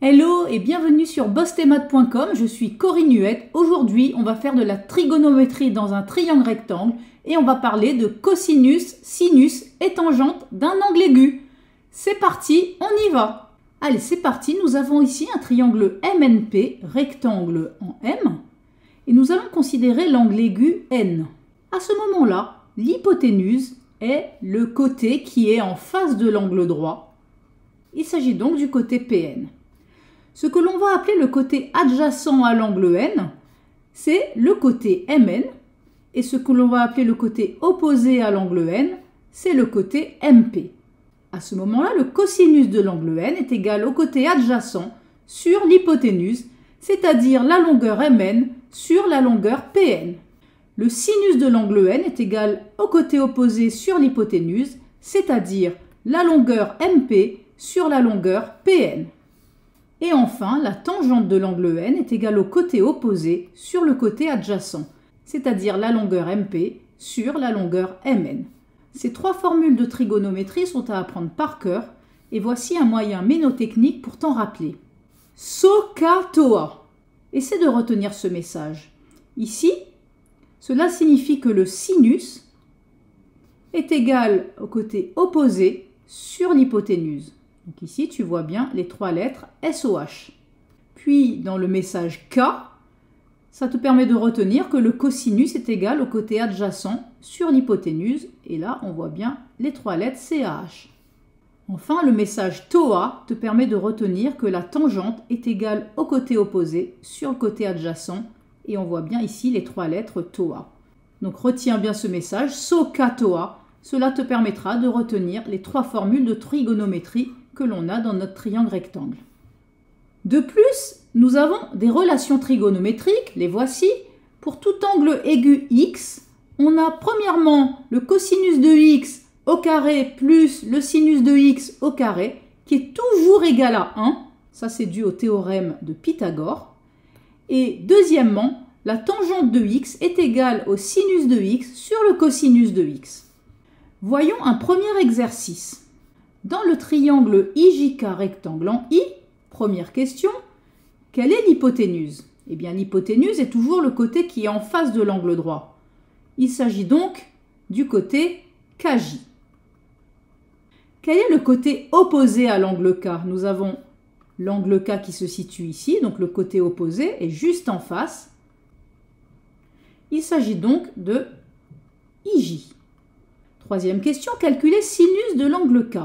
Hello et bienvenue sur bossthemath.com, je suis Corinne Huette. Aujourd'hui, on va faire de la trigonométrie dans un triangle rectangle et on va parler de cosinus, sinus et tangente d'un angle aigu. C'est parti, on y va. Allez, c'est parti, nous avons ici un triangle MNP, rectangle en M, et nous allons considérer l'angle aigu N. À ce moment-là, l'hypoténuse est le côté qui est en face de l'angle droit. Il s'agit donc du côté PN. Ce que l'on va appeler le côté adjacent à l'angle N, c'est le côté MN, et ce que l'on va appeler le côté opposé à l'angle N, c'est le côté MP. À ce moment-là, le cosinus de l'angle N est égal au côté adjacent sur l'hypoténuse, c'est-à-dire la longueur MN sur la longueur PN. Le sinus de l'angle N est égal au côté opposé sur l'hypoténuse, c'est-à-dire la longueur MP sur la longueur PN. Et enfin, la tangente de l'angle N est égale au côté opposé sur le côté adjacent, c'est-à-dire la longueur MP sur la longueur MN. Ces trois formules de trigonométrie sont à apprendre par cœur, et voici un moyen ménotechnique pour t'en rappeler. SOHCAHTOA. Essaie de retenir ce message. Ici, cela signifie que le sinus est égal au côté opposé sur l'hypoténuse. Donc ici, tu vois bien les trois lettres SOH. Puis, dans le message K, ça te permet de retenir que le cosinus est égal au côté adjacent sur l'hypoténuse. Et là, on voit bien les trois lettres CAH. Enfin, le message TOA te permet de retenir que la tangente est égale au côté opposé sur le côté adjacent. Et on voit bien ici les trois lettres TOA. Donc, retiens bien ce message, SOHCAHTOA. Cela te permettra de retenir les trois formules de trigonométrie que l'on a dans notre triangle rectangle. De plus, nous avons des relations trigonométriques, les voici. Pour tout angle aigu x, on a premièrement le cosinus de x au carré plus le sinus de x au carré, qui est toujours égal à 1. Ça, c'est dû au théorème de Pythagore. Et deuxièmement, la tangente de x est égale au sinus de x sur le cosinus de x. Voyons un premier exercice. Dans le triangle IJK rectangle en I, première question, quelle est l'hypoténuse? Eh bien, l'hypoténuse est toujours le côté qui est en face de l'angle droit. Il s'agit donc du côté KJ. Quel est le côté opposé à l'angle K? Nous avons l'angle K qui se situe ici, donc le côté opposé est juste en face. Il s'agit donc de IJ. Troisième question, calculer sinus de l'angle K.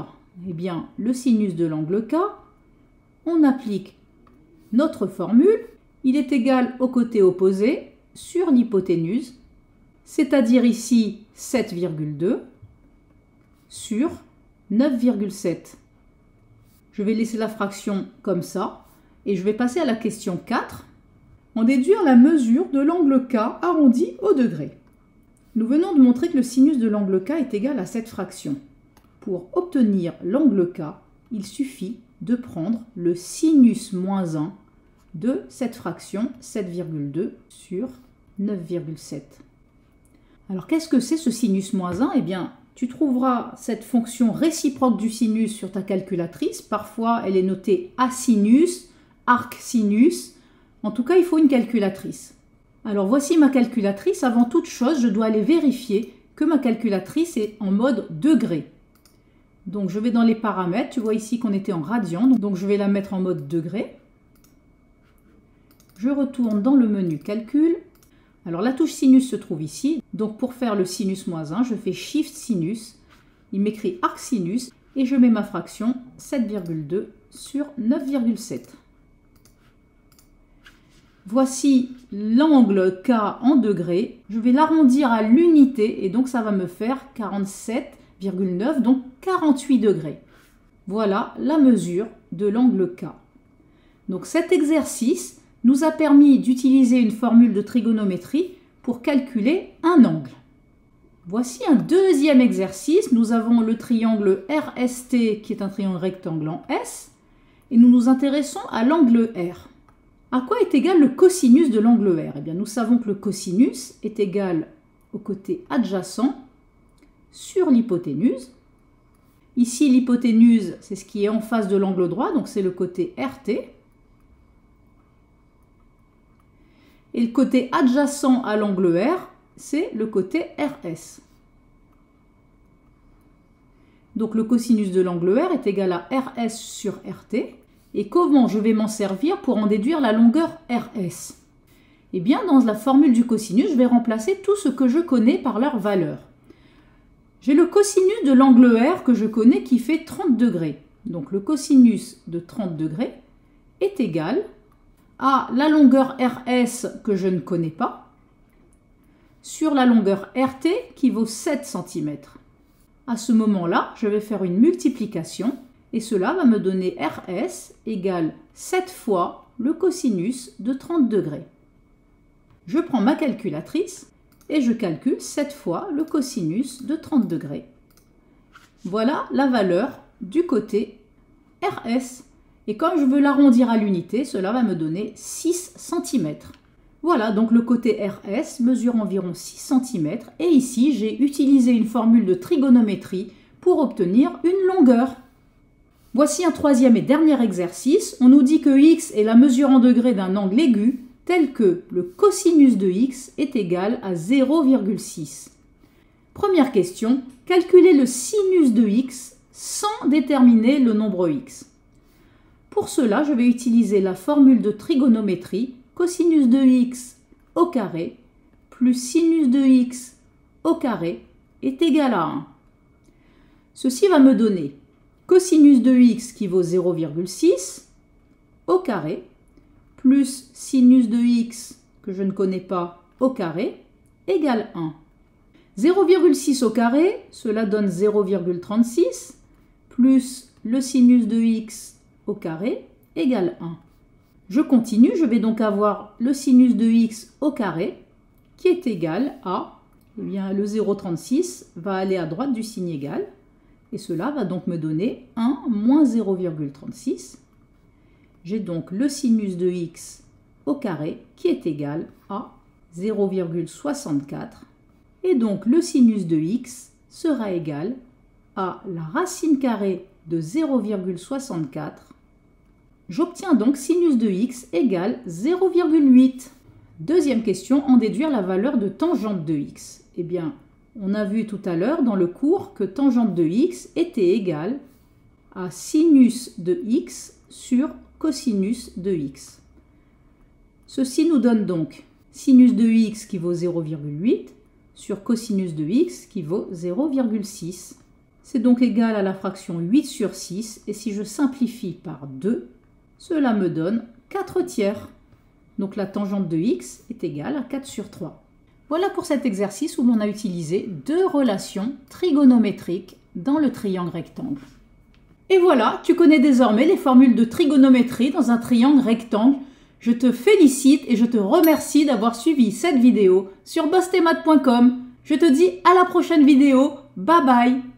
Eh bien, le sinus de l'angle K, on applique notre formule. Il est égal au côté opposé sur l'hypoténuse, c'est-à-dire ici 7,2 sur 9,7. Je vais laisser la fraction comme ça et je vais passer à la question 4. En déduire la mesure de l'angle K arrondi au degré. Nous venons de montrer que le sinus de l'angle K est égal à cette fraction. Pour obtenir l'angle K, il suffit de prendre le sinus moins 1 de cette fraction 7,2 sur 9,7. Alors qu'est-ce que c'est ce sinus moins 1? Eh bien, tu trouveras cette fonction réciproque du sinus sur ta calculatrice. Parfois, elle est notée asinus, arcsinus. En tout cas, il faut une calculatrice. Alors voici ma calculatrice. Avant toute chose, je dois aller vérifier que ma calculatrice est en mode degré. Donc je vais dans les paramètres, tu vois ici qu'on était en radian, donc je vais la mettre en mode degré. Je retourne dans le menu calcul. Alors la touche sinus se trouve ici, donc pour faire le sinus moins 1, je fais Shift sinus, il m'écrit arcsinus et je mets ma fraction 7,2 sur 9,7. Voici l'angle K en degrés, je vais l'arrondir à l'unité et donc ça va me faire 47,9, donc 48 degrés. Voilà la mesure de l'angle K. Donc cet exercice nous a permis d'utiliser une formule de trigonométrie pour calculer un angle. Voici un deuxième exercice. Nous avons le triangle RST qui est un triangle rectangle en S et nous nous intéressons à l'angle R. À quoi est égal le cosinus de l'angle R? Eh bien, nous savons que le cosinus est égal au côté adjacent sur l'hypoténuse. Ici, l'hypoténuse, c'est ce qui est en face de l'angle droit, donc c'est le côté RT. Et le côté adjacent à l'angle R, c'est le côté RS. Donc le cosinus de l'angle R est égal à RS sur RT. Et comment je vais m'en servir pour en déduire la longueur RS? Eh bien, dans la formule du cosinus, je vais remplacer tout ce que je connais par leur valeur. J'ai le cosinus de l'angle R que je connais qui fait 30 degrés. Donc le cosinus de 30 degrés est égal à la longueur RS que je ne connais pas sur la longueur RT qui vaut 7 cm. À ce moment-là, je vais faire une multiplication et cela va me donner RS égale 7 fois le cosinus de 30 degrés. Je prends ma calculatrice et je calcule 7 fois le cosinus de 30 degrés. Voilà la valeur du côté RS. Et comme je veux l'arrondir à l'unité, cela va me donner 6 cm. Voilà, donc le côté RS mesure environ 6 cm. Et ici, j'ai utilisé une formule de trigonométrie pour obtenir une longueur. Voici un troisième et dernier exercice. On nous dit que x est la mesure en degrés d'un angle aigu tel que le cosinus de x est égal à 0,6. Première question, calculer le sinus de x sans déterminer le nombre x. Pour cela, je vais utiliser la formule de trigonométrie cosinus de x au carré plus sinus de x au carré est égal à 1. Ceci va me donner cosinus de x qui vaut 0,6 au carré plus sinus de x que je ne connais pas au carré égale 1. 0,6 au carré, cela donne 0,36 plus le sinus de x au carré égale 1. Je continue, je vais donc avoir le sinus de x au carré qui est égal à, eh bien, le 0,36 va aller à droite du signe égal et cela va donc me donner 1 moins 0,36. J'ai donc le sinus de x au carré qui est égal à 0,64 et donc le sinus de x sera égal à la racine carrée de 0,64. J'obtiens donc sinus de x égale 0,8. Deuxième question, en déduire la valeur de tangente de x. Eh bien, on a vu tout à l'heure dans le cours que tangente de x était égale à sinus de x sur cosinus de x. Ceci nous donne donc sinus de x qui vaut 0,8 sur cosinus de x qui vaut 0,6. C'est donc égal à la fraction 8 sur 6 et si je simplifie par 2, cela me donne 4 tiers. Donc la tangente de x est égale à 4 sur 3. Voilà pour cet exercice où l'on a utilisé deux relations trigonométriques dans le triangle rectangle. Et voilà, tu connais désormais les formules de trigonométrie dans un triangle rectangle. Je te félicite et je te remercie d'avoir suivi cette vidéo sur bossemath.com. Je te dis à la prochaine vidéo. Bye bye!